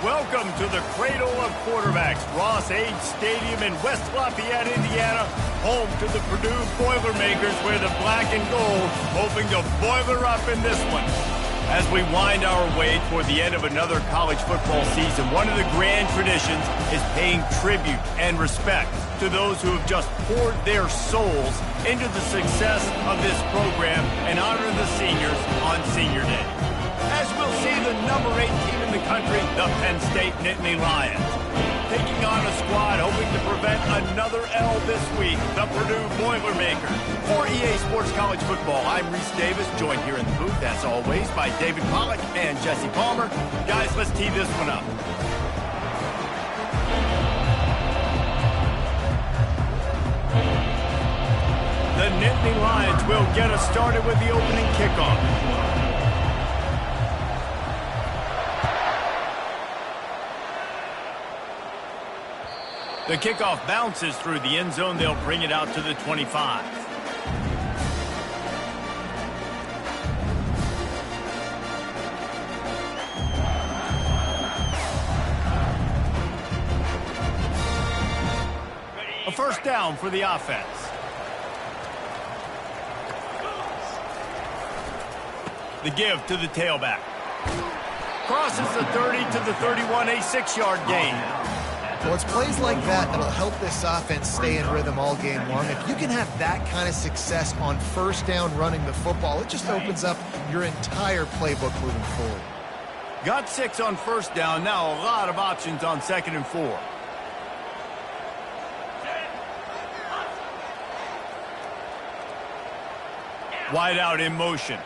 Welcome to the cradle of quarterbacks, Ross-Ade Stadium in West Lafayette, Indiana, home to the Purdue Boilermakers, where the black and gold hoping to boiler up in this one. As we wind our way toward the end of another college football season, one of the grand traditions is paying tribute and respect to those who have just poured their souls into the success of this program and honor the seniors on Senior Day. As we'll see the number 8 team in the country, the Penn State Nittany Lions, taking on a squad hoping to prevent another L this week, the Purdue Boilermakers. For EA Sports College Football, I'm Reese Davis, joined here in the booth, as always, by David Pollack and Jesse Palmer. Guys, let's tee this one up. The Nittany Lions will get us started with the opening kickoff. The kickoff bounces through the end zone. They'll bring it out to the 25. A first down for the offense. The give to the tailback. Crosses the 30 to the 31, a 6-yard gain. Well, it's plays like that that'll help this offense stay in rhythm all game long. If you can have that kind of success on first down running the football, it just opens up your entire playbook moving forward. Got 6 on first down. Now a lot of options on 2nd and 4. Wide out in motion.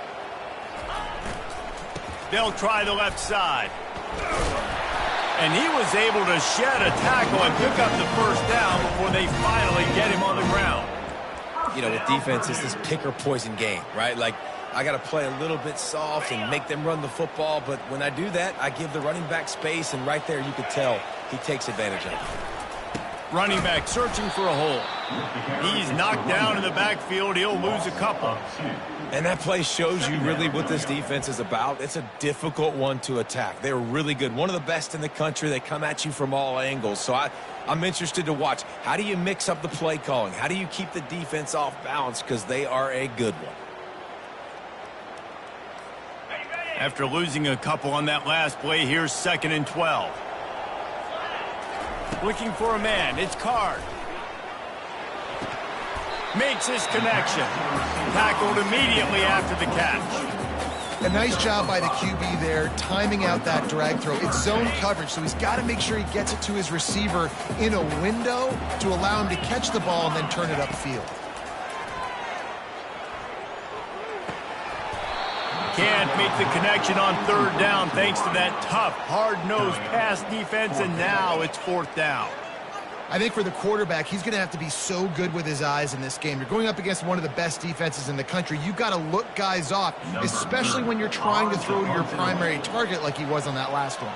They'll try the left side. And he was able to shed a tackle and pick up the first down before they finally get him on the ground. You know, with defense, it's this pick or poison game, right? Like, I got to play a little bit soft and make them run the football, but when I do that, I give the running back space, and right there you could tell he takes advantage of it. Running back searching for a hole. He's knocked down in the backfield. He'll lose a couple. And that play shows you really what this defense is about. It's a difficult one to attack. They're really good. One of the best in the country. They come at you from all angles. So I'm interested to watch. How do you mix up the play calling? How do you keep the defense off balance? Because they are a good one. After losing a couple on that last play, here's 2nd and 12. Looking for a man. It's Card. Makes his connection. Tackled immediately after the catch. A nice job by the QB there, timing out that drag throw. It's zone coverage, so he's got to make sure he gets it to his receiver in a window to allow him to catch the ball and then turn it upfield. Can't make the connection on 3rd down thanks to that tough, hard-nosed pass defense, and now it's 4th down. I think for the quarterback, he's going to have to be so good with his eyes in this game. You're going up against one of the best defenses in the country. You've got to look guys off, especially when you're trying to throw to your primary target like he was on that last one.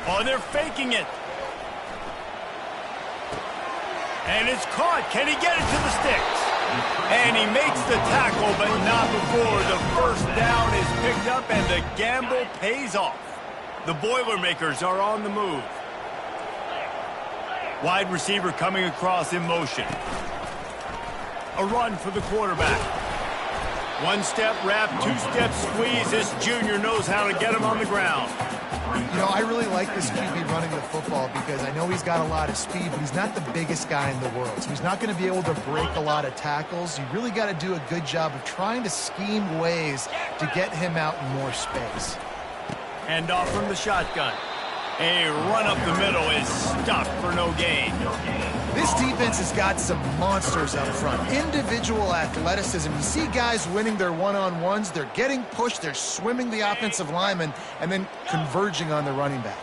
Oh, they're faking it. And it's caught. Can he get it to the sticks? And he makes the tackle, but not before the first down is picked up and the gamble pays off. The Boilermakers are on the move. Wide receiver coming across in motion. A run for the quarterback. 1-step wrap, 2-step squeeze. This junior knows how to get him on the ground. You know, I really like this QB running the football because I know he's got a lot of speed, but he's not the biggest guy in the world. So he's not going to be able to break a lot of tackles. You really got to do a good job of trying to scheme ways to get him out in more space. Hand off from the shotgun. A run up the middle is stuffed for no gain. This defense has got some monsters up front. Individual athleticism. You see guys winning their one-on-ones. They're getting pushed. They're swimming the offensive lineman and then converging on the running back.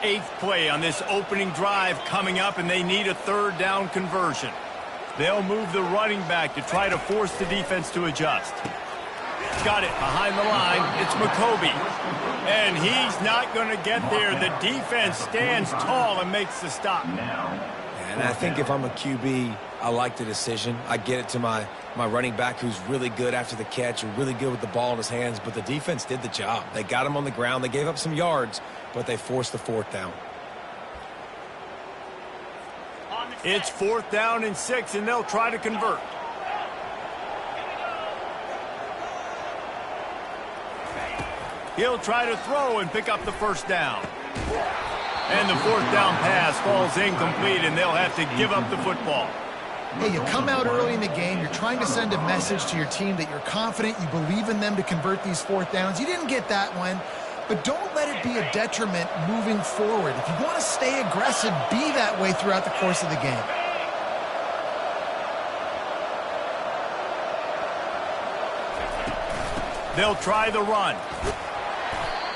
8th play on this opening drive coming up, and they need a 3rd down conversion. They'll move the running back to try to force the defense to adjust. Got it behind the line. It's McCoby. And he's not going to get there. The defense stands tall and makes the stop. And And I think if I'm a QB, I like the decision. I get it to my running back who's really good after the catch and really good with the ball in his hands, but the defense did the job. They got him on the ground. They gave up some yards, but they forced the fourth down. It's 4th down and 6, and they'll try to convert. He'll try to throw and pick up the 1st down. And the 4th down pass falls incomplete, and they'll have to give up the football. Hey, you come out early in the game, you're trying to send a message to your team that you're confident, you believe in them to convert these 4th downs. You didn't get that one, but don't let it be a detriment moving forward. If you want to stay aggressive, be that way throughout the course of the game. They'll try the run.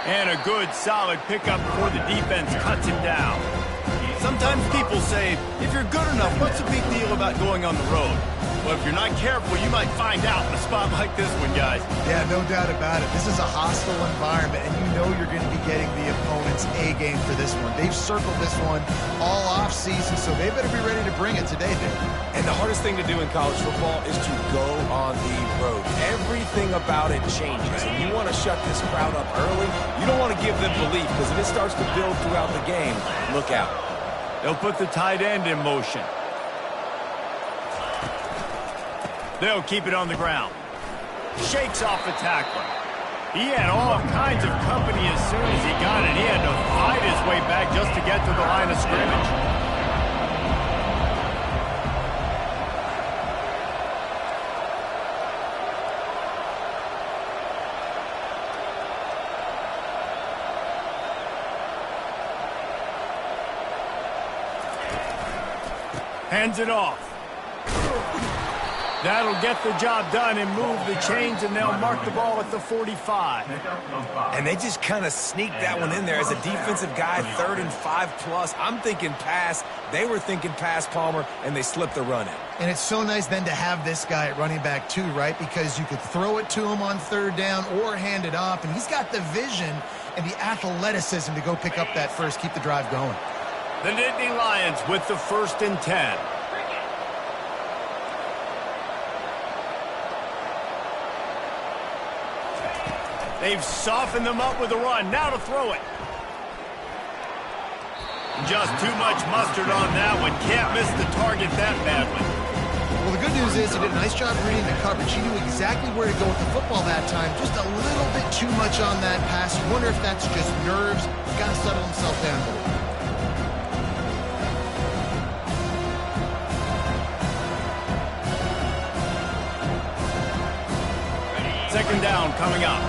And a good, solid pickup before the defense cuts him down. Sometimes people say, if you're good enough, what's the big deal about going on the road? Well, if you're not careful, you might find out in a spot like this one, guys. Yeah, no doubt about it. This is a hostile environment, and you know you're going to be getting the opponent's A game for this one. They've circled this one all offseason, so they better be ready to bring it today, Dick. And the hardest thing to do in college football is to go on the road. Everything about it changes, and you want to shut this crowd up early. You don't want to give them belief, because if it starts to build throughout the game, look out. They'll put the tight end in motion. They'll keep it on the ground. Shakes off the tackler. He had all kinds of company as soon as he got it. He had to fight his way back just to get to the line of scrimmage. Hands it off. That'll get the job done and move the chains, and they'll mark the ball at the 45. And they just kind of sneaked that one in there as a defensive guy, 3rd and 5+. I'm thinking pass. They were thinking pass, Palmer, and they slipped the run in. And it's so nice then to have this guy at running back too, right? Because you could throw it to him on 3rd down or hand it off, and he's got the vision and the athleticism to go pick up that first, keep the drive going. The Nittany Lions with the 1st and 10. They've softened them up with a run. Now to throw it. Just too much mustard on that one. Can't miss the target that badly. Well, the good news is he did a nice job reading the coverage. He knew exactly where to go with the football that time. Just a little bit too much on that pass. You wonder if that's just nerves. He's got to settle himself down a little. 2nd down coming up.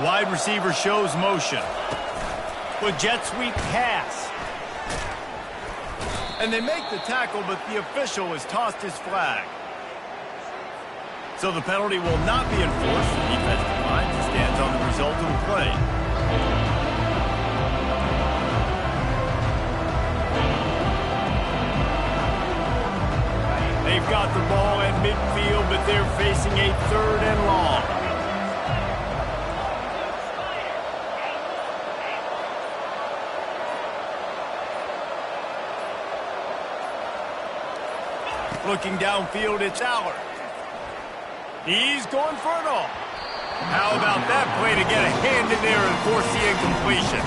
Wide receiver shows motion. With jet sweep pass. And they make the tackle, but the official has tossed his flag. So the penalty will not be enforced. The defensive line stands on the result of the play. They've got the ball at midfield, but they're facing a 3rd and long. Looking downfield, it's Allard. He's going for it all. How about that play to get a hand in there and force the incompletion?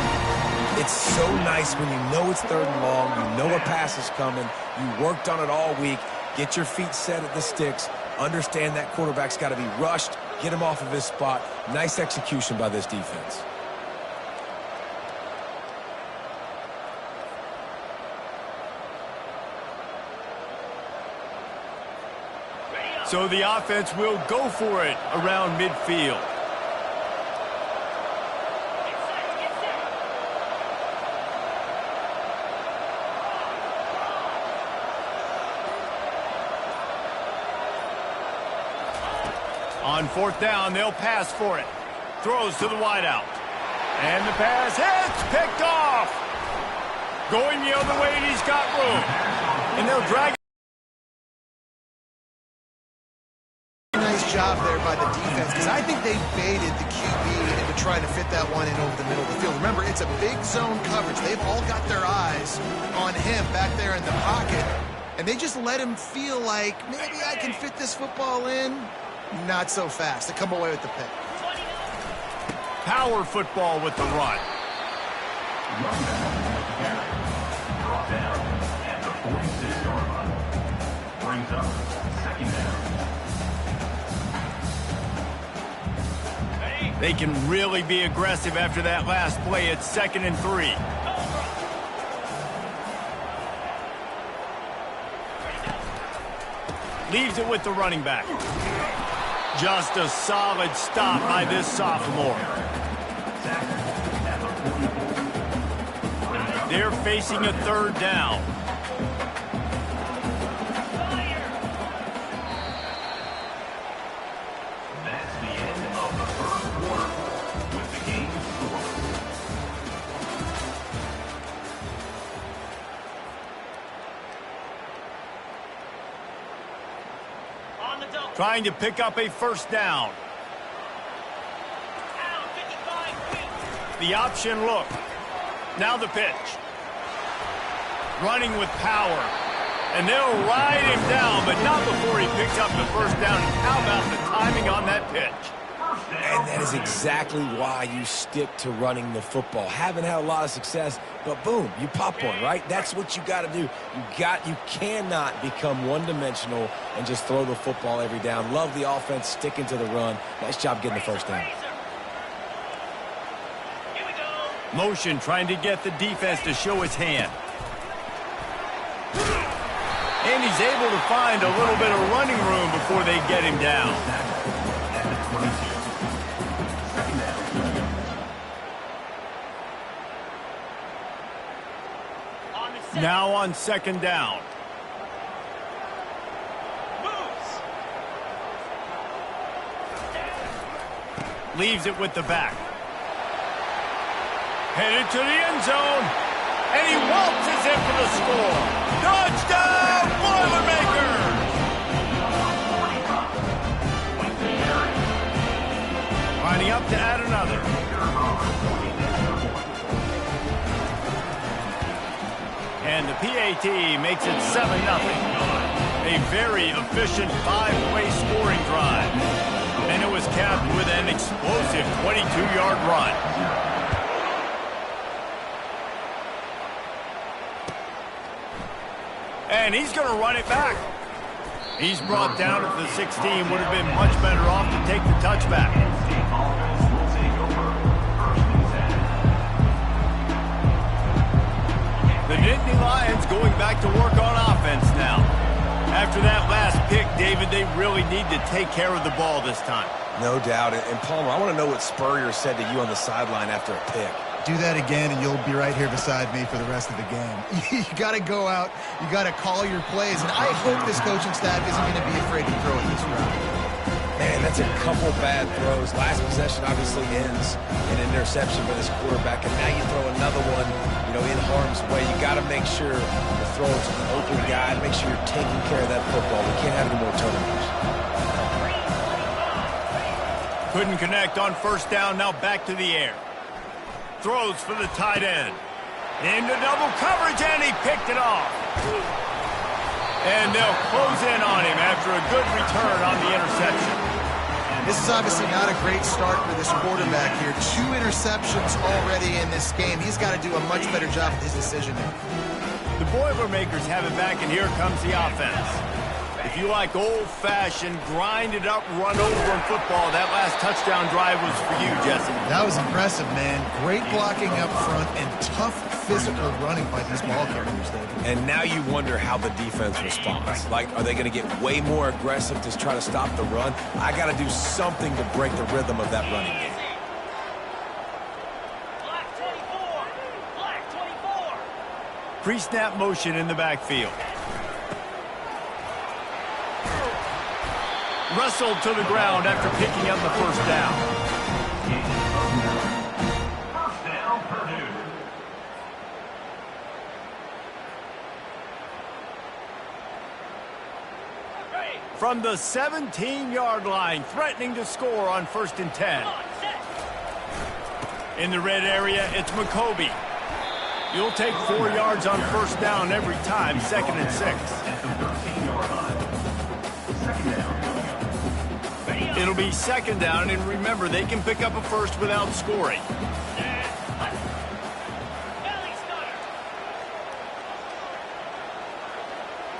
It's so nice when you know it's 3rd and long, you know a pass is coming, you worked on it all week, get your feet set at the sticks, understand that quarterback's got to be rushed, get him off of his spot. Nice execution by this defense. So the offense will go for it around midfield. On 4th down, they'll pass for it. Throws to the wideout. And the pass hits, picked off. Going the other way, and he's got room. And they'll drag it. Nice job job there by the defense, because I think they baited the QB into trying to fit that one in over the middle of the field. Remember, it's a big zone coverage. They've all got their eyes on him back there in the pocket, and they just let him feel like, maybe I can fit this football in. Not so fast. They come away with the pick. Power football with the run. Brings up second down. They can really be aggressive after that last play. It's 2nd and 3. Leaves it with the running back. Just a solid stop by this sophomore. They're facing a 3rd down. That's the end of the first quarter with the game scored. Trying to pick up a 1st down. The option look. Now the pitch. Running with power. And they'll ride him down, but not before he picks up the 1st down. And how about the timing on that pitch? And that is exactly why you stick to running the football. Haven't had a lot of success, but boom, you pop one, right? That's what you got to do. You cannot become one-dimensional and just throw the football every down. Love the offense, sticking to the run. Nice job getting the 1st down. Motion trying to get the defense to show his hand. And he's able to find a little bit of running room before they get him down. Now on 2nd down. Leaves it with the back. Headed to the end zone. And he waltzes in for the score. Touchdown, Boilermakers! Lining up to add another. And the PAT makes it 7-0. A very efficient 5-way scoring drive. And it was capped with an explosive 22-yard run. And he's going to run it back. He's brought down at the 16. Would have been much better off to take the touchback. The Nittany Lions going back to work on offense now. After that last pick, David, they really need to take care of the ball this time. No doubt. And Palmer, I want to know what Spurrier said to you on the sideline after a pick. Do that again, and you'll be right here beside me for the rest of the game. You got to go out. You got to call your plays, and I hope this coaching staff isn't going to be afraid to throw it this route. Man, that's a couple bad throws. Last possession obviously ends in an interception by this quarterback, and now you throw another one, in harm's way. You got to make sure the throw is an open guy. Make sure you're taking care of that football. We can't have any more turnovers. Couldn't connect on 1st down. Now back to the air. Throws for the tight end. Into double coverage, and he picked it off. And they'll close in on him after a good return on the interception. This is obviously not a great start for this quarterback here. 2 interceptions already in this game. He's got to do a much better job with his decision here. The Boilermakers have it back, and here comes the offense. If you like old-fashioned, grind-it-up, run-over football, that last touchdown drive was for you, Jesse. That was impressive, man. Great blocking up front and tough physical running by these ball carriers, David. And now you wonder how the defense responds. Like, are they going to get way more aggressive to try to stop the run? I got to do something to break the rhythm of that running game. Pre-snap motion in the backfield. Wrestled to the ground after picking up the 1st down. First down, Purdue. From the 17-yard line, threatening to score on 1st and 10. In the red area, it's McCoby. You'll take 4 yards on 1st down every time, 2nd and 6. At the 13-yard line. 2nd down. It'll be 2nd down, and remember, they can pick up a first without scoring.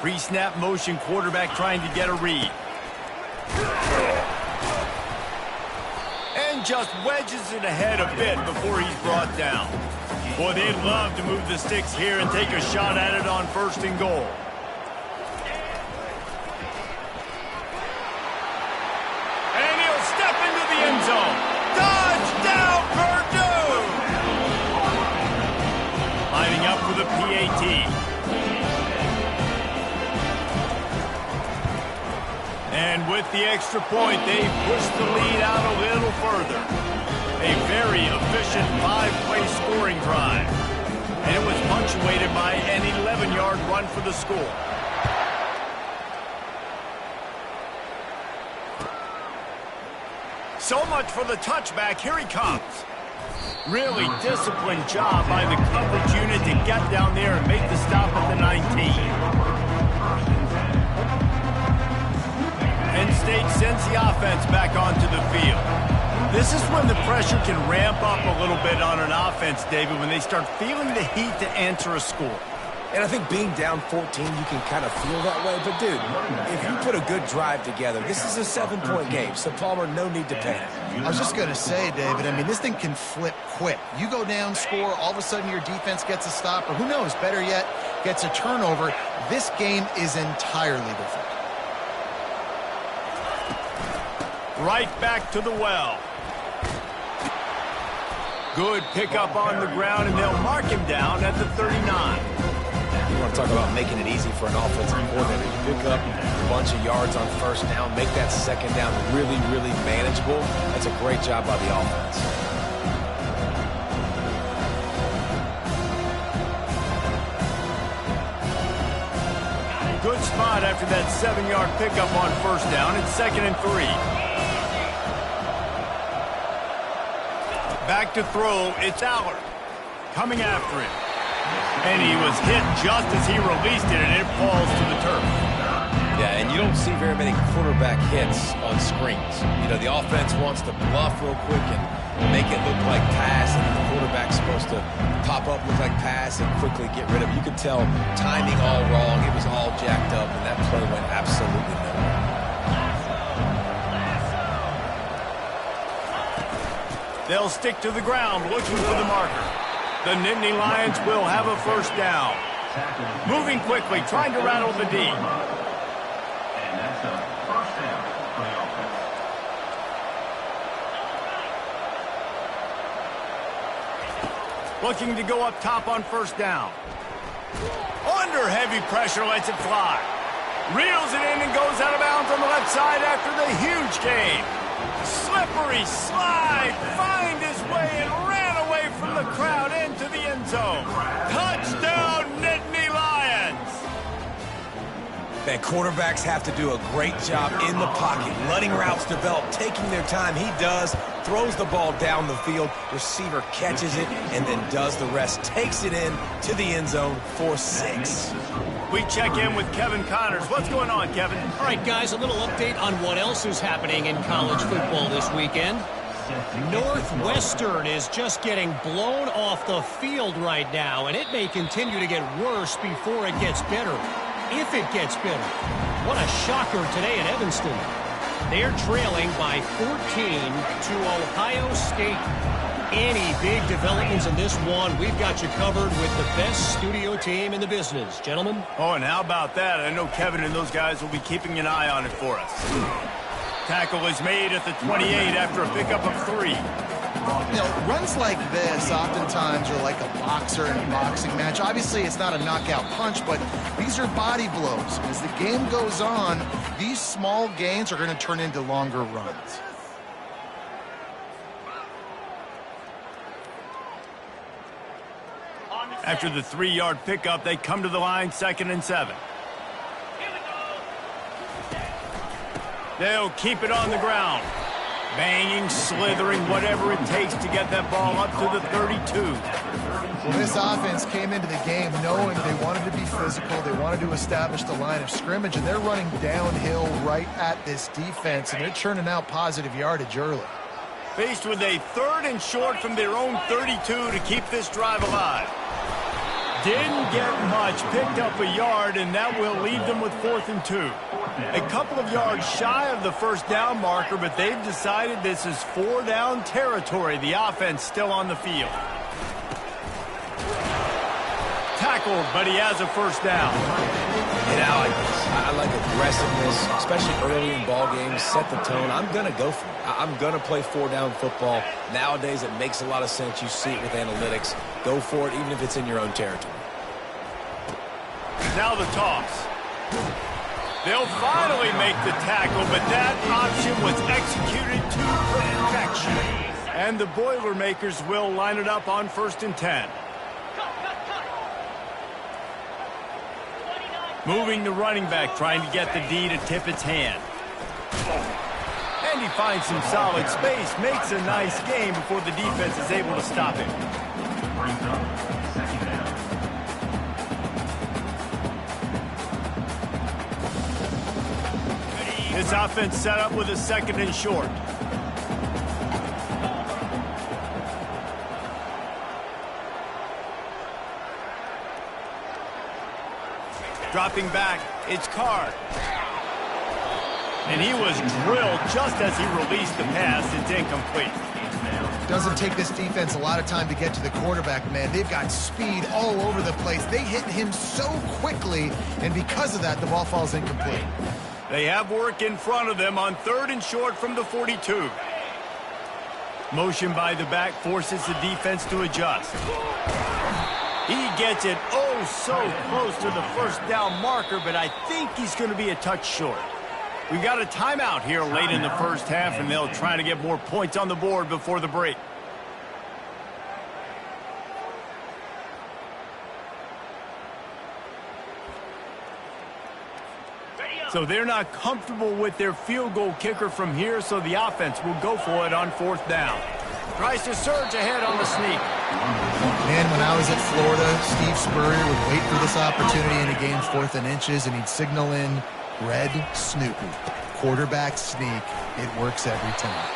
Pre-snap motion, quarterback trying to get a read. And just wedges it ahead a bit before he's brought down. Boy, they'd love to move the sticks here and take a shot at it on 1st and goal. And he'll step into the end zone. Touchdown, Purdue! Lining up for the PAT. And with the extra point, they've pushed the lead out a little further. A very efficient 5-play scoring drive. And it was punctuated by an 11-yard run for the score. So much for the touchback. Here he comes. Really disciplined job by the coverage unit to get down there and make the stop at the 19. Penn State sends the offense back onto the field. This is when the pressure can ramp up a little bit on an offense, David, when they start feeling the heat to answer a score. And I think being down 14, you can kind of feel that way. But, dude, if you put a good drive together, this is a 7-point game. So, Palmer, no need to panic. I was just going to say, David, I mean, this thing can flip quick. You go down, score, all of a sudden your defense gets a stop, or who knows, better yet, gets a turnover. This game is entirely different. Right back to the well. Good pickup on the ground, and they'll mark him down at the 39. You want to talk about making it easy for an offensive coordinator. You pick up a bunch of yards on 1st down, make that 2nd down really, really manageable. That's a great job by the offense. Good spot after that 7-yard pickup on 1st down. It's 2nd and 3. Back to throw, it's Allard. Coming after him. And he was hit just as he released it, and it falls to the turf. Yeah, and you don't see very many quarterback hits on screens. You know, the offense wants to bluff real quick and make it look like pass, and the quarterback's supposed to pop up, look like pass, and quickly get rid of it. You could tell timing all wrong. It was all jacked up, and that play went absolutely nowhere. They'll stick to the ground looking for the marker. The Nittany Lions will have a 1st down. Moving quickly, trying to rattle the D. And that's a 1st down for the offense. Looking to go up top on 1st down. Under heavy pressure, lets it fly. Reels it in and goes out of bounds on the left side after the huge gain. Slippery slide, find his way and ran away from the crowd into the end zone. Touchdown, Nittany Lions! Man, quarterbacks have to do a great job in the pocket, letting routes develop, taking their time. He does, throws the ball down the field, receiver catches it, and then does the rest, takes it in to the end zone for 6. We check in with Kevin Connors. What's going on, Kevin? All right, guys, a little update on what else is happening in college football this weekend. Northwestern is just getting blown off the field right now, and it may continue to get worse before it gets better, if it gets better. What a shocker today in Evanston. They're trailing by 14 to Ohio State. Any big developments in this one, we've got you covered with the best studio team in the business. Gentlemen? Oh, and how about that? I know Kevin and those guys will be keeping an eye on it for us. Tackle is made at the 28 after a pickup of 3. You know, runs like this oftentimes are like a boxer in a boxing match. Obviously, it's not a knockout punch, but these are body blows. As the game goes on, these small gains are going to turn into longer runs. After the 3-yard pickup, they come to the line, 2nd and 7. They'll keep it on the ground. Banging, slithering, whatever it takes to get that ball up to the 32. Well, this offense came into the game knowing they wanted to be physical, they wanted to establish the line of scrimmage, and they're running downhill right at this defense, and they're churning out positive yardage early. Faced with a 3rd and short from their own 32 to keep this drive alive. Didn't get much, picked up a yard, and that will leave them with 4th and 2. A couple of yards shy of the first down marker, but they've decided this is 4-down territory. The offense still on the field. Tackled, but he has a first down. You know, I like aggressiveness, especially early in ball games. Set the tone. I'm going to go for it. I'm going to play 4-down football. Nowadays, it makes a lot of sense. You see it with analytics. Go for it, even if it's in your own territory. Now the toss. They'll finally make the tackle, but that option was executed to perfection. And the Boilermakers will line it up on 1st and 10. Moving the running back, trying to get the D to tip its hand. And he finds some solid space, makes a nice game before the defense is able to stop him. This offense set up with a 2nd and short. Dropping back, it's Card. And he was drilled just as he released the pass. It's incomplete. Doesn't take this defense a lot of time to get to the quarterback, man. They've got speed all over the place. They hit him so quickly, and because of that, the ball falls incomplete. They have work in front of them on 3rd and short from the 42. Motion by the back forces the defense to adjust. He gets it so close to the first down marker, but I think he's going to be a touch short. We've got a timeout here late in the first half, and they'll try to get more points on the board before the break. So they're not comfortable with their field goal kicker from here, so the offense will go for it on 4th down. Tries to surge ahead on the sneak. Man, when I was at Florida, Steve Spurrier would wait for this opportunity in a game 4th and inches, and he'd signal in red Snoopy. Quarterback sneak. It works every time.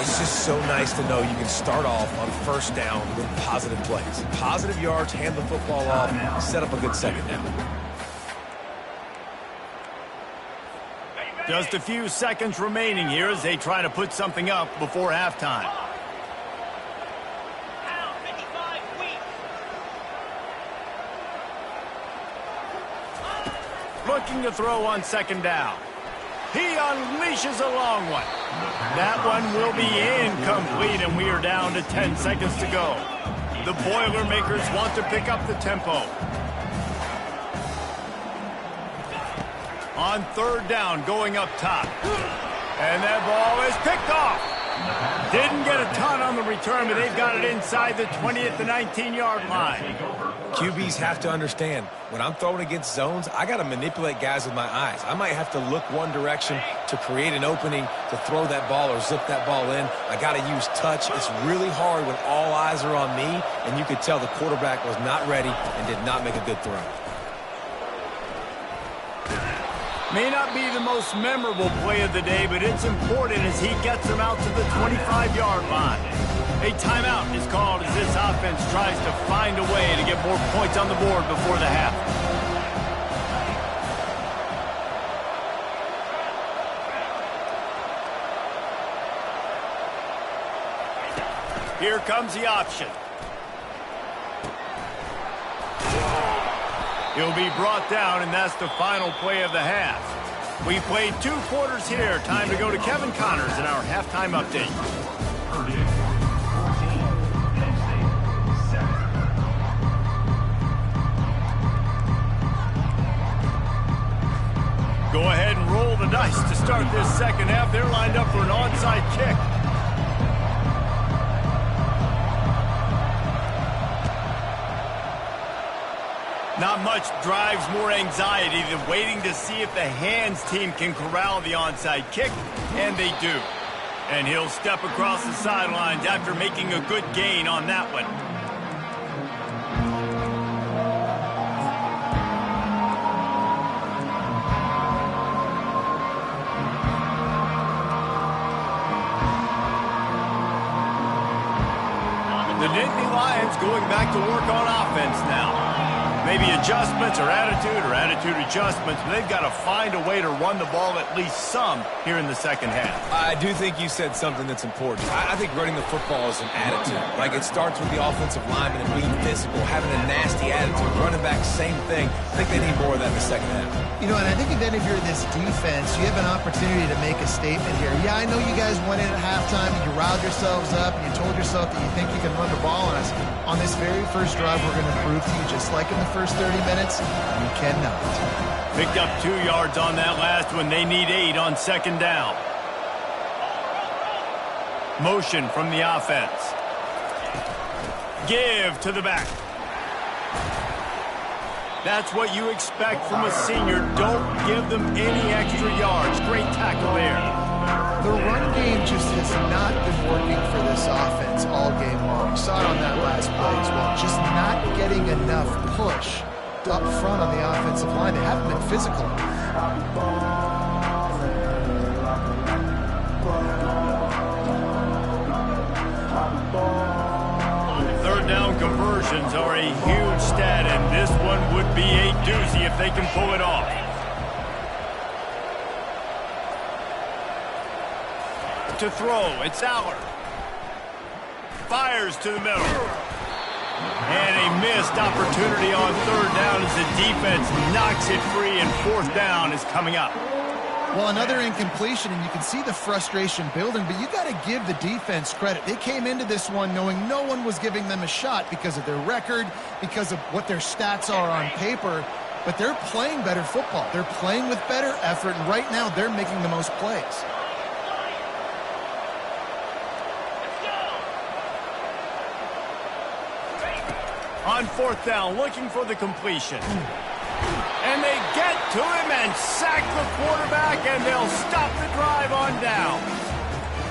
It's just so nice to know you can start off on 1st down with positive plays. Positive yards, hand the football off, set up a good 2nd down. Just a few seconds remaining here as they try to put something up before halftime. Looking to throw on 2nd down. He unleashes a long one. That one will be incomplete, and we are down to 10 seconds to go. The Boilermakers want to pick up the tempo. On 3rd down, going up top. And that ball is picked off. Didn't get a ton on the return, but they've got it inside the 20 at the 19-yard line. QBs have to understand, when I'm throwing against zones, I got to manipulate guys with my eyes. I might have to look one direction to create an opening to throw that ball or zip that ball in. I got to use touch. It's really hard when all eyes are on me, and you could tell the quarterback was not ready and did not make a good throw. May not be the most memorable play of the day, but it's important as he gets them out to the 25-yard line. A timeout is called as this offense tries to find a way to get more points on the board before the half. Here comes the option. He'll be brought down, and that's the final play of the half. We played 2 quarters here. Time to go to Kevin Connors in our halftime update. Go ahead and roll the dice to start this second half. They're lined up for an onside kick. Not much drives more anxiety than waiting to see if the hands team can corral the onside kick, and they do. And he'll step across the sidelines after making a good gain on that one. The Nittany Lions going back to work on offense now. Maybe adjustments or attitude adjustments, but they've got to find a way to run the ball at least some here in the second half. I do think you said something that's important. I think running the football is an attitude. Like, it starts with the offensive lineman and being physical, having a nasty attitude. Running back, same thing. I think they need more of that in the second half. You know, and I think then if you're this defense, you have an opportunity to make a statement here. Yeah, I know you guys went in at halftime and you riled yourselves up and you told yourself that you think you can run the ball on us. On this very first drive, we're going to prove to you, just like in the first 30 minutes, you cannot. Picked up 2 yards on that last one. They need 8 on second down. Motion from the offense. Give to the back. That's what you expect from a senior. Don't give them any extra yards. Great tackle there. The run game just has not been working for this offense all game long. We saw it on that last play as well. Just not getting enough push up front on the offensive line. They haven't been physical. Third down conversions are a huge stat, and this one would be a doozy if they can pull it off. To throw, it's Aller. Fires to the middle. And a missed opportunity on third down as the defense knocks it free, and fourth down is coming up. Well, another incompletion, and you can see the frustration building, but you got to give the defense credit. They came into this one knowing no one was giving them a shot because of their record, because of what their stats are on paper, but they're playing better football. They're playing with better effort, and right now they're making the most plays. On fourth down, looking for the completion. And they get to him and sack the quarterback, and they'll stop the drive on down.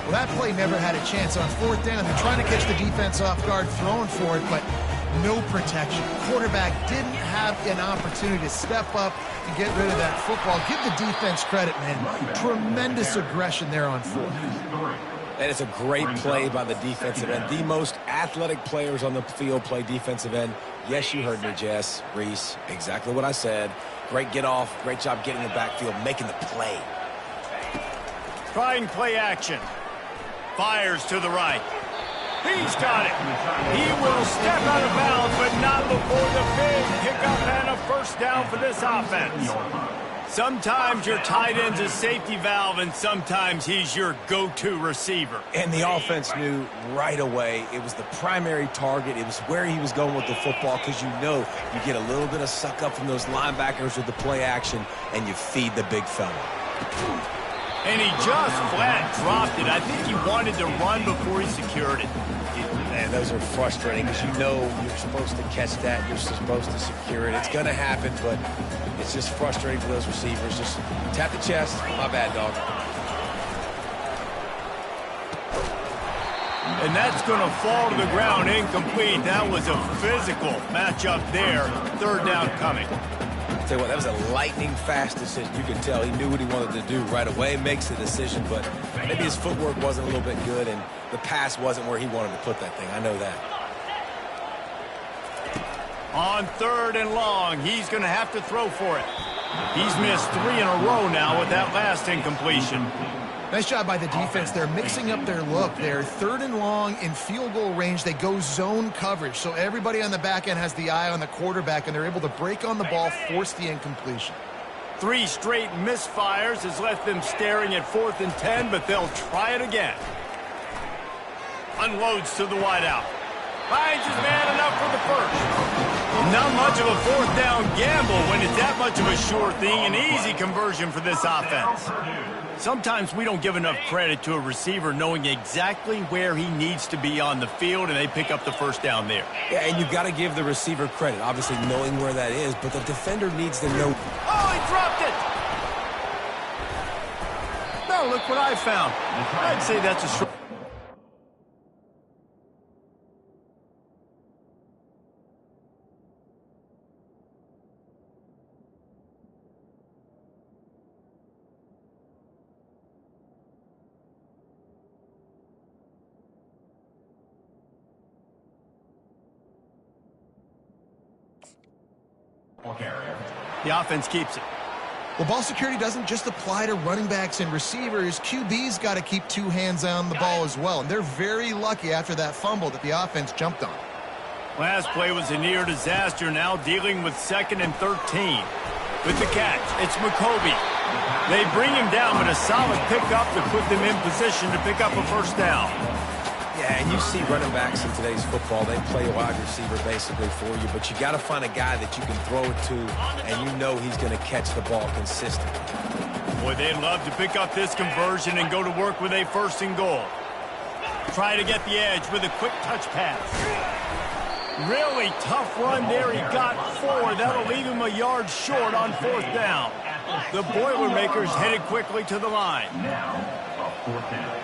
Well, that play never had a chance. On fourth down, they're trying to catch the defense off guard, throwing for it, but no protection. Quarterback didn't have an opportunity to step up and get rid of that football. Give the defense credit, man. Tremendous aggression there on fourth. And it's a great play by the defensive end. The most athletic players on the field play defensive end. Yes, you heard me, Jess, Reese. Exactly what I said. Great get off. Great job getting the backfield, making the play. Trying play action. Fires to the right. He's got it. He will step out of bounds, but not before the big pickup and a first down for this offense. Sometimes your tight end's a safety valve, and sometimes he's your go-to receiver. And the offense knew right away it was the primary target. It was where he was going with the football, because you know you get a little bit of suck up from those linebackers with the play action, and you feed the big fella. And he just flat dropped it. I think he wanted to run before he secured it. Man, those are frustrating, because you know you're supposed to catch that. You're supposed to secure it. It's going to happen, but it's just frustrating for those receivers. Just tap the chest. My bad, dog. And that's going to fall to the ground incomplete. That was a physical matchup there. Third down coming. I'll tell you what, that was a lightning-fast decision. You could tell he knew what he wanted to do right away, makes the decision, but maybe his footwork wasn't a little bit good, and the pass wasn't where he wanted to put that thing. I know that. On third and long, he's going to have to throw for it. He's missed 3 in a row now with that last incompletion. Nice job by the defense. They're mixing up their look. They're third and long in field goal range. They go zone coverage, so everybody on the back end has the eye on the quarterback, and they're able to break on the ball, force the incompletion. 3 straight misfires has left them staring at 4th and 10, but they'll try it again. Unloads to the wideout. Finds his man enough for the first. Not much of a fourth down gamble when it's that much of a sure thing. An easy conversion for this offense. Sometimes we don't give enough credit to a receiver knowing exactly where he needs to be on the field, and they pick up the first down there. Yeah, and you've got to give the receiver credit, obviously knowing where that is, but the defender needs to know. Oh, he dropped it! No, look what I found. I'd say that's a short. The offense keeps it. Well, ball security doesn't just apply to running backs and receivers. QB's got to keep two hands on the ball as well, and they're very lucky after that fumble that the offense jumped on. Last play was a near disaster, now dealing with 2nd and 13. With the catch, it's McCoby. They bring him down, but a solid pickup to put them in position to pick up a first down. Yeah, and you see running backs in today's football, they play a wide receiver basically for you, but you got to find a guy that you can throw it to, and you know he's going to catch the ball consistently. Boy, they'd love to pick up this conversion and go to work with a 1st and goal. Try to get the edge with a quick touch pass. Really tough run there. He got 4. That'll leave him a yard short on 4th down. The Boilermakers headed quickly to the line. Now, a 4th down.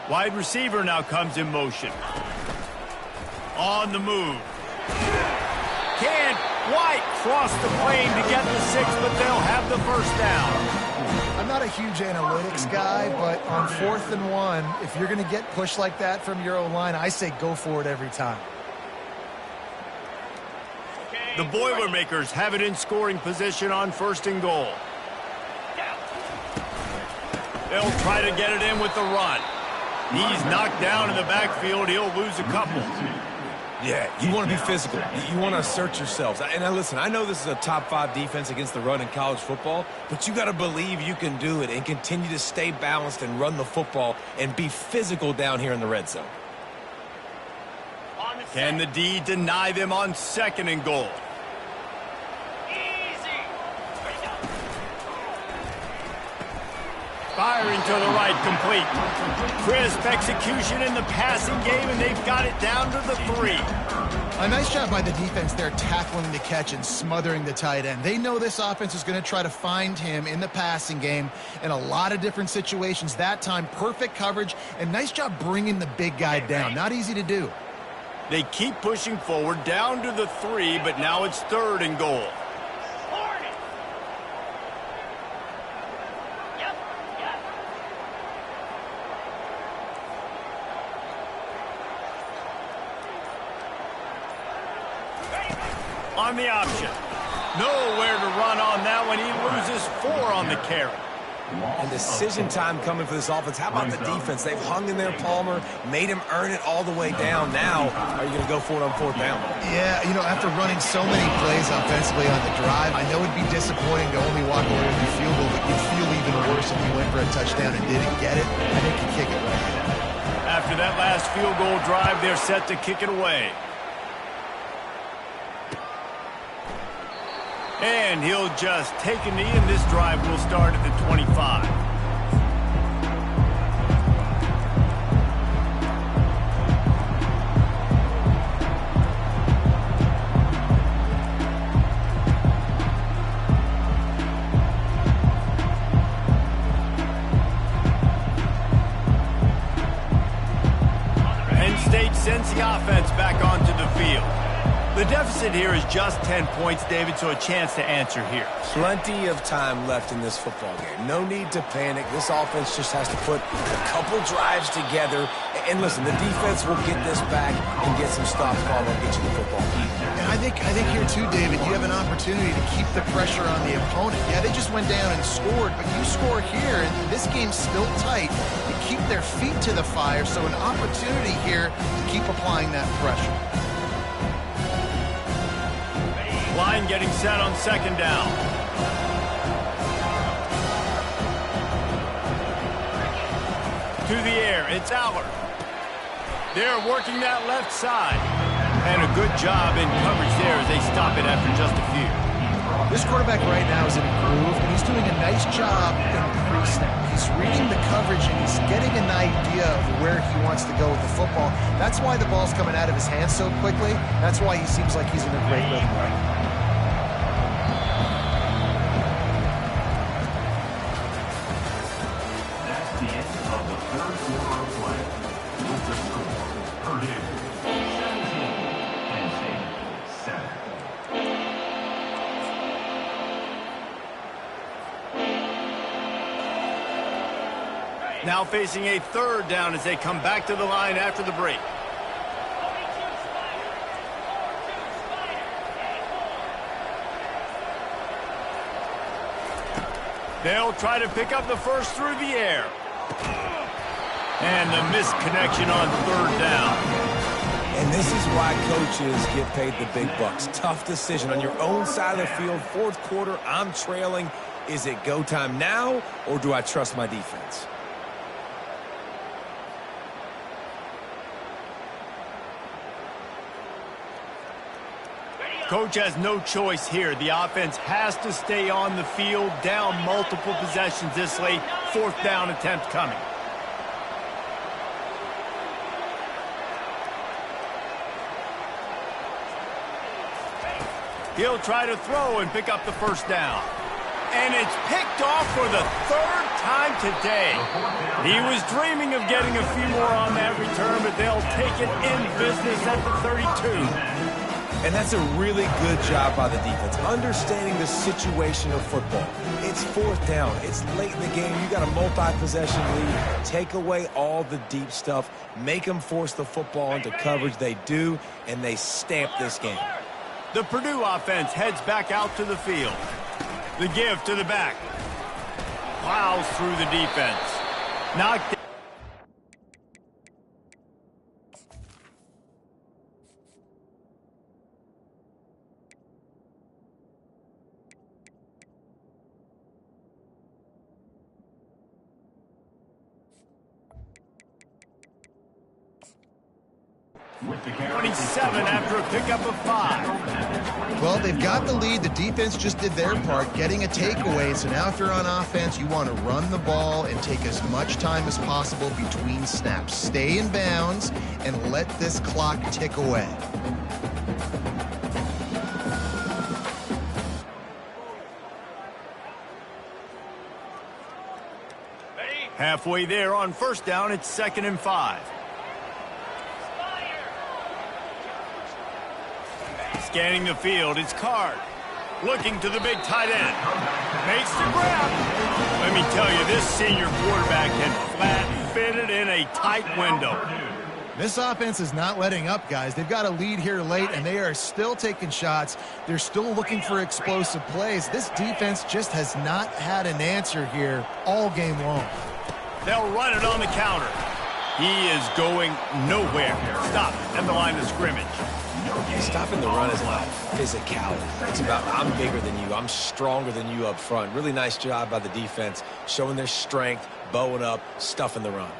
Wide receiver now comes in motion. On the move. Can't quite cross the plane to get the 6, but they'll have the first down. I'm not a huge analytics guy, but on 4th and 1, if you're going to get pushed like that from your O-line, I say go for it every time. The Boilermakers have it in scoring position on 1st and goal. They'll try to get it in with the run. He's knocked down in the backfield. He'll lose a couple. Yeah, you want to be physical. You want to assert yourselves. And now listen, I know this is a top 5 defense against the run in college football, but you got to believe you can do it and continue to stay balanced and run the football and be physical down here in the red zone. Can the D deny them on 2nd and goal? Firing to the right, complete. Crisp execution in the passing game, and they've got it down to the 3. A nice job by the defense there tackling the catch and smothering the tight end. They know this offense is going to try to find him in the passing game in a lot of different situations. That time, perfect coverage, and nice job bringing the big guy down. Not easy to do. They keep pushing forward down to the 3, but now it's 3rd and goal. On the option. Nowhere to run on that one. He loses 4 on the carry. And decision time coming for this offense. How about the defense? They've hung in there, Palmer, made him earn it all the way down. Now, are you going to go for it on 4th down? Yeah, you know, after running so many plays offensively on the drive, I know it'd be disappointing to only walk away with your field goal, but you'd feel even worse if you went for a touchdown and didn't get it. I think you kick it right here. After that last field goal drive, they're set to kick it away. And he'll just take a knee, and this drive will start at the 25. Penn State sends the offense back onto the field. The deficit here is just 10 points, David, so a chance to answer here. Plenty of time left in this football game. No need to panic. This offense just has to put a couple drives together. And listen, the defense will get this back and get some stops, Palmer, and get you the football. And I think here too, David, you have an opportunity to keep the pressure on the opponent. Yeah, they just went down and scored, but you score here, and this game's still tight. You keep their feet to the fire, so an opportunity here to keep applying that pressure. Line getting set on 2nd down. to the air. It's Aller. They're working that left side. And a good job in coverage there as they stop it after just a few. This quarterback right now is in a groove, and he's doing a nice job in pre-snap. He's reading the coverage, and he's getting an idea of where he wants to go with the football. That's why the ball's coming out of his hands so quickly. That's why he seems like he's in a great rhythm right now. That's the end of the third quarter of play. With the score, Purdue 17, Penn State 7. Now facing a third down as they come back to the line after the break. They'll try to pick up the first through the air. And the misconnection on third down. And this is why coaches get paid the big bucks. Tough decision on your own side of the field. Fourth quarter, I'm trailing. Is it go time now, or do I trust my defense? Coach has no choice here. The offense has to stay on the field, down multiple possessions this late. Fourth down attempt coming. He'll try to throw and pick up the first down. And it's picked off for the third time today. He was dreaming of getting a few more on that return, but they'll take it in business at the 32. And that's a really good job by the defense, understanding the situation of football. It's fourth down. It's late in the game. You got a multi-possession lead. Take away all the deep stuff. Make them force the football into coverage. They do, and they stamp this game. The Purdue offense heads back out to the field. The give to the back. Plows through the defense. Knocked down. With the carry, 27 after a pickup of 5. Well, they've got the lead. The defense just did their part, getting a takeaway. So now if you're on offense, you want to run the ball and take as much time as possible between snaps. Stay in bounds and let this clock tick away. Halfway there on first down, it's 2nd and 5. Scanning the field, it's Card. Looking to the big tight end. Makes the grab. Let me tell you, this senior quarterback can flat fit it in a tight window. This offense is not letting up, guys. They've got a lead here late, and they are still taking shots. They're still looking for explosive plays. This defense just has not had an answer here all game long. They'll run it on the counter. He is going nowhere. Stop at the line of scrimmage. Stopping the run is about physicality. It's about I'm bigger than you. I'm stronger than you up front. Really nice job by the defense, showing their strength, bowing up, stuffing the run.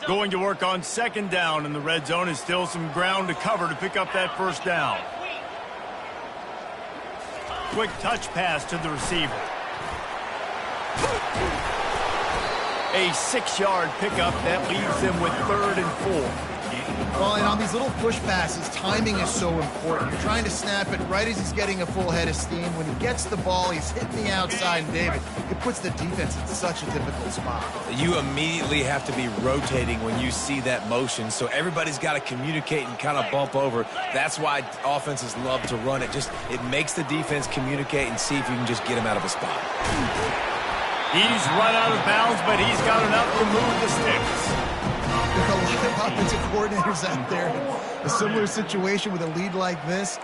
Going to work on 2nd down, and the red zone is still some ground to cover to pick up that first down. Quick touch pass to the receiver. A 6-yard pickup that leaves them with 3rd and 4. Well, and on these little push passes, timing is so important. You're trying to snap it right as he's getting a full head of steam. When he gets the ball, he's hitting the outside, and David, it puts the defense in such a difficult spot. You immediately have to be rotating when you see that motion, so everybody's got to communicate and kind of bump over. That's why offenses love to run it. It makes the defense communicate and see if you can just get him out of a spot. He's run out of bounds, but he's got enough to move the sticks. With a lot of offensive coordinators out there, a similar situation with a lead like this,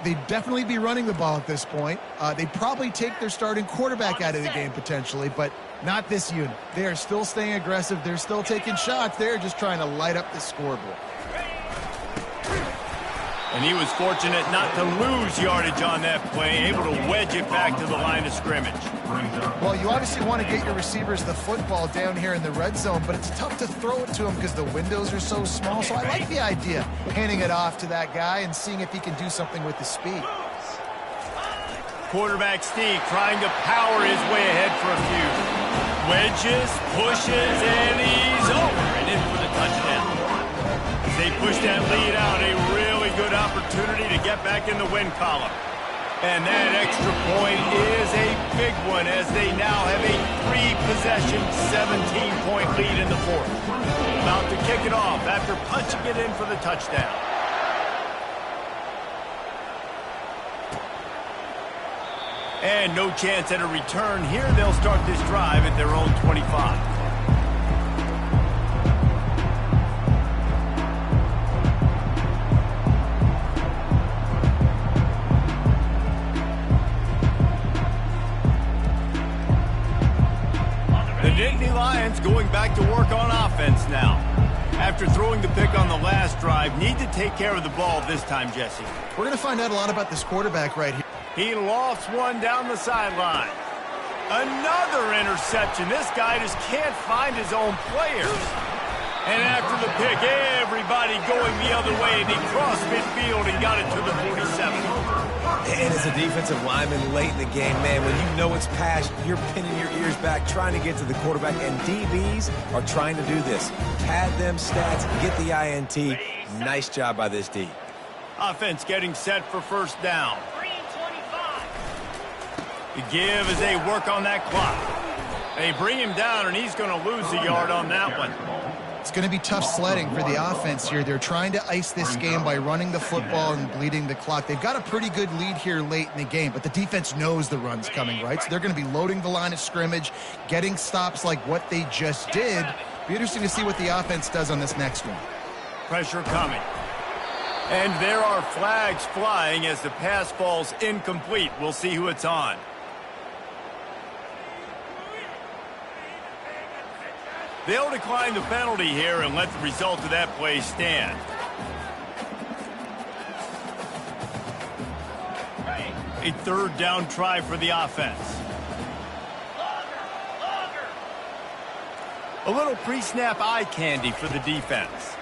they'd definitely be running the ball at this point. They'd probably take their starting quarterback out of the game potentially, but not this unit. They are still staying aggressive. They're still taking shots. They're just trying to light up the scoreboard. And he was fortunate not to lose yardage on that play, able to wedge it back to the line of scrimmage. Well, you obviously want to get your receivers the football down here in the red zone, but it's tough to throw it to them because the windows are so small. So I like the idea, handing it off to that guy and seeing if he can do something with the speed. Quarterback Steve trying to power his way ahead for a few. Wedges, pushes, and he's over and in for the touchdown. As they push that lead out, a really good opportunity to get back in the win column. And that extra point is a big one as they now have a 3-possession, 17-point lead in the fourth. About to kick it off after punching it in for the touchdown. And no chance at a return here. They'll start this drive at their own 25. The Nittany Lions going back to work on offense now. After throwing the pick on the last drive, need to take care of the ball this time, Jesse. We're going to find out a lot about this quarterback right here. He lofts one down the sideline. Another interception. This guy just can't find his own players. And after the pick, everybody going the other way, and he crossed midfield and got it to the 47. And as a defensive lineman late in the game, man, when you know it's past, you're pinning your ears back, trying to get to the quarterback, and DBs are trying to do this. Pad them stats, get the INT. Nice job by this D. Offense getting set for first down. The give as they work on that clock. They bring him down, and he's going to lose a yard on that one. It's going to be tough sledding for the offense here. They're trying to ice this game by running the football and bleeding the clock. They've got a pretty good lead here late in the game, but the defense knows the run's coming, right? So they're going to be loading the line of scrimmage, getting stops like what they just did. Be interesting to see what the offense does on this next one. Pressure coming. And there are flags flying as the pass falls incomplete. We'll see who it's on. They'll decline the penalty here and let the result of that play stand. A third down try for the offense. A little pre-snap eye candy for the defense.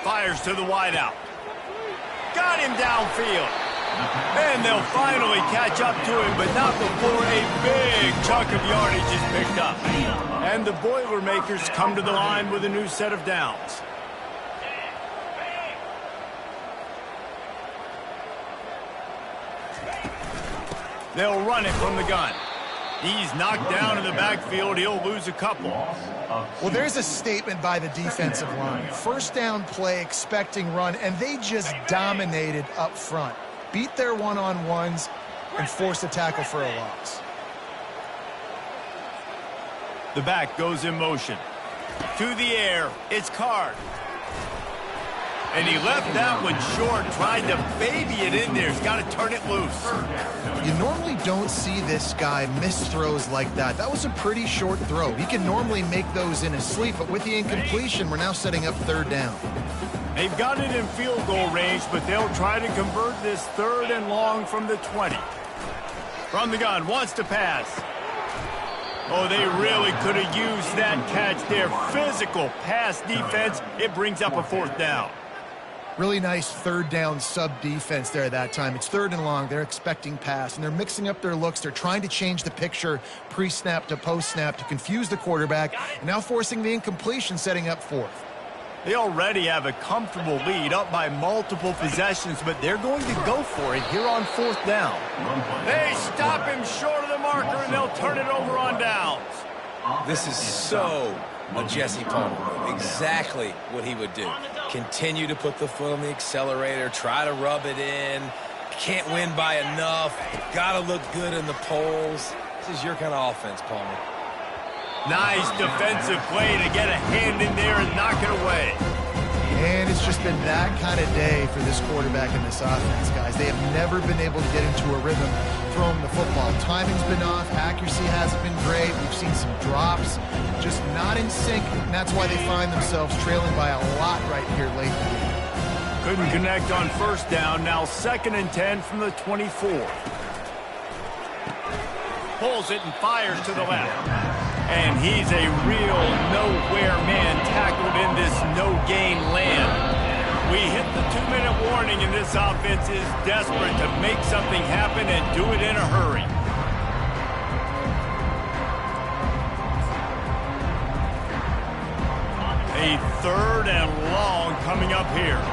Fires to the wideout. Got him downfield. And they'll finally catch up to him, but not before a big chunk of yardage is picked up. And the Boilermakers come to the line with a new set of downs. They'll run it from the gun. He's knocked down in the backfield. He'll lose a couple. Well, there's a statement by the defensive line. First down play, expecting run, and they just dominated up front. Beat their one-on-ones and forced a tackle for a loss. The back goes in motion. To the air, it's Card. And he left that one short, tried to baby it in there. He's got to turn it loose. You normally don't see this guy miss throws like that. That was a pretty short throw. He can normally make those in his sleep, but with the incompletion, we're now setting up third down. They've got it in field goal range, but they'll try to convert this third and long from the 20. From the gun, wants to pass. Oh, they really could have used that catch there. Physical pass defense. It brings up a fourth down. Really nice third down sub defense there that time. It's third and long. They're expecting pass, and they're mixing up their looks. They're trying to change the picture pre-snap to post-snap to confuse the quarterback, and now forcing the incompletion, setting up fourth. They already have a comfortable lead, up by multiple possessions, but they're going to go for it here on fourth down. They stop him short of the marker, and they'll turn it over on downs. This is so a Jesse Palmer. Exactly what he would do. Continue to put the foot on the accelerator, try to rub it in. Can't win by enough. Got to look good in the polls. This is your kind of offense, Palmer. Nice defensive play to get a hand in there and knock it away. And it's just been that kind of day for this quarterback and this offense, guys. They have never been able to get into a rhythm throwing the football. Timing's been off. Accuracy hasn't been great. We've seen some drops. Just not in sync, and that's why they find themselves trailing by a lot right here late in the game. Couldn't connect on first down. Now 2nd and 10 from the 24. Pulls it and fires to the left. And he's a real nowhere man tackled in this no-gain land. We hit the 2-minute warning, and this offense is desperate to make something happen and do it in a hurry. A 3rd and long coming up here.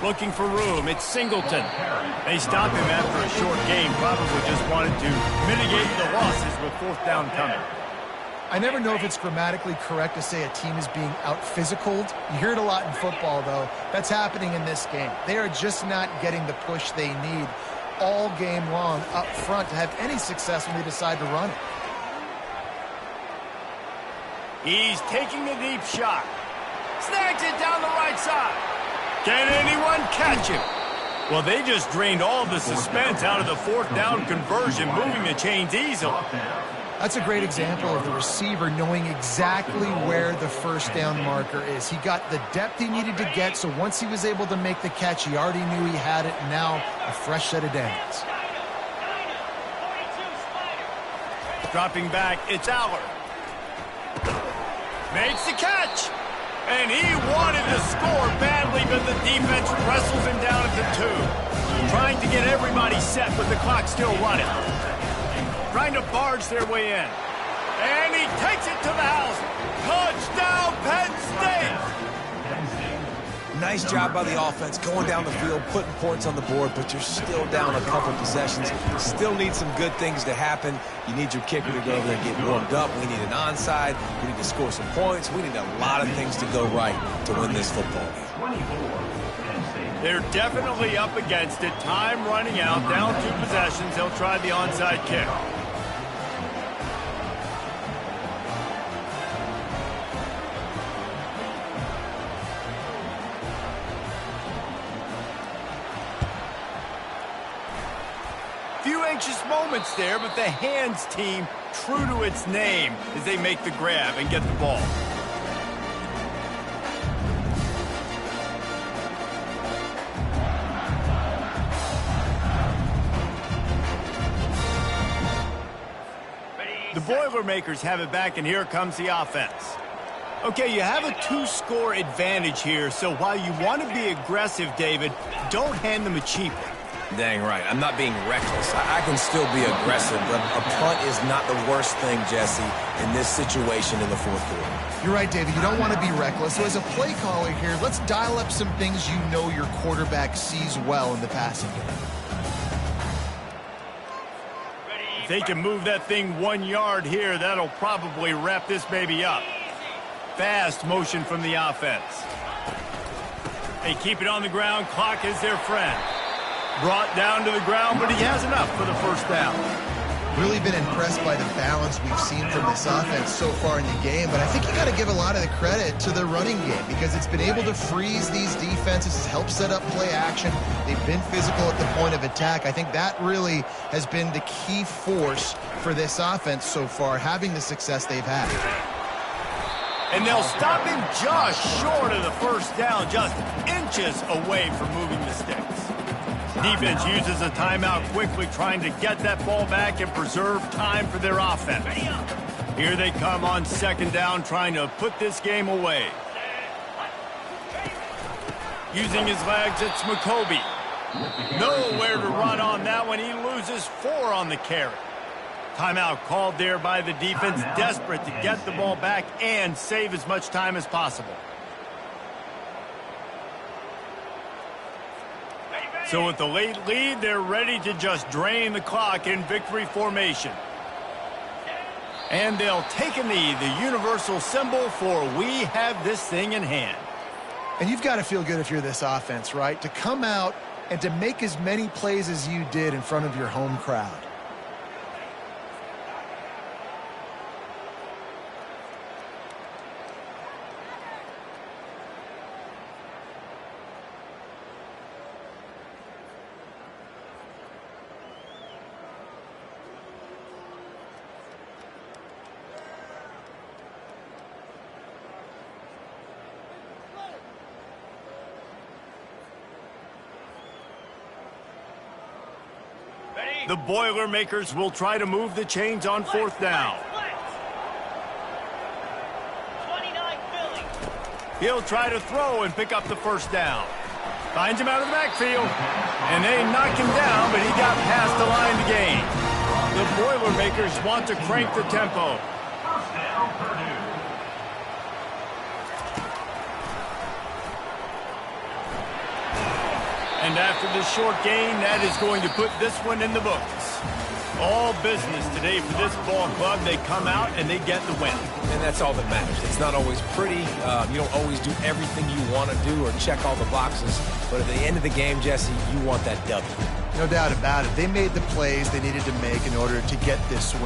Looking for room. It's Singleton. They stop him after a short game. Probably just wanted to mitigate the losses with 4th down coming. I never know if it's grammatically correct to say a team is being out-physicaled. You hear it a lot in football, though. That's happening in this game. They are just not getting the push they need all game long up front to have any success when they decide to run it. He's taking a deep shot. Snags it down the right side. Can anyone catch him? Well, they just drained all the suspense out of the 4th down conversion, moving the chains easily. That's a great example of the receiver knowing exactly where the 1st down marker is. He got the depth he needed to get, so once he was able to make the catch, he already knew he had it. Now a fresh set of downs. Dropping back, it's Aller. Makes the catch. And he wanted to score badly, but the defense wrestles him down at the 2. Trying to get everybody set with the clock still running. Trying to barge their way in. And he takes it to the house. Touchdown, Penn State! Nice job by the offense going down the field, putting points on the board, but you're still down a couple possessions. Still need some good things to happen. You need your kicker to go over there and get warmed up. We need an onside. We need to score some points. We need a lot of things to go right to win this football game. They're definitely up against it. Time running out. Down 2 possessions. They'll try the onside kick. Few anxious moments there, but the hands team true to its name as they make the grab and get the ball. The Boilermakers have it back, and here comes the offense. Okay, you have a 2-score advantage here, so while you want to be aggressive, David, don't hand them a cheap one. Dang right. I'm not being reckless. I can still be aggressive, but a punt is not the worst thing, Jesse, in this situation in the 4th quarter. You're right, David. You don't want to be reckless. So as a play caller here, let's dial up some things you know your quarterback sees well in the passing game. If they can move that thing 1 yard here, that'll probably wrap this baby up. Fast motion from the offense. They keep it on the ground. Clock is their friend. Brought down to the ground, but he has enough for the 1st down. Really been impressed by the balance we've seen from this offense so far in the game, but I think you got to give a lot of the credit to the running game because it's been able to freeze these defenses, help set up play action. They've been physical at the point of attack. I think that really has been the key force for this offense so far, having the success they've had. And they'll stop him just short of the 1st down, just inches away from moving the sticks. Defense uses a timeout quickly, trying to get that ball back and preserve time for their offense. Here they come on 2nd down, trying to put this game away. Using his legs, it's McCoby. Nowhere to run on that one. He loses 4 on the carry. Timeout called there by the defense, desperate to get the ball back and save as much time as possible. So with the late lead, they're ready to just drain the clock in victory formation. And they'll take a knee, the universal symbol for we have this thing in hand. And you've got to feel good if you're this offense, right? To come out and to make as many plays as you did in front of your home crowd. The Boilermakers will try to move the chains on fourth down. He'll try to throw and pick up the first down. Finds him out of the backfield. And they knock him down, but he got past the line to gain. The Boilermakers want to crank the tempo. First down, Purdue. And after the short gain, that is going to put this one in the books. All business today for this ball club. They come out and they get the win. And that's all that matters. It's not always pretty. You don't always do everything you want to do or check all the boxes. But at the end of the game, Jesse, you want that W. No doubt about it. They made the plays they needed to make in order to get this win.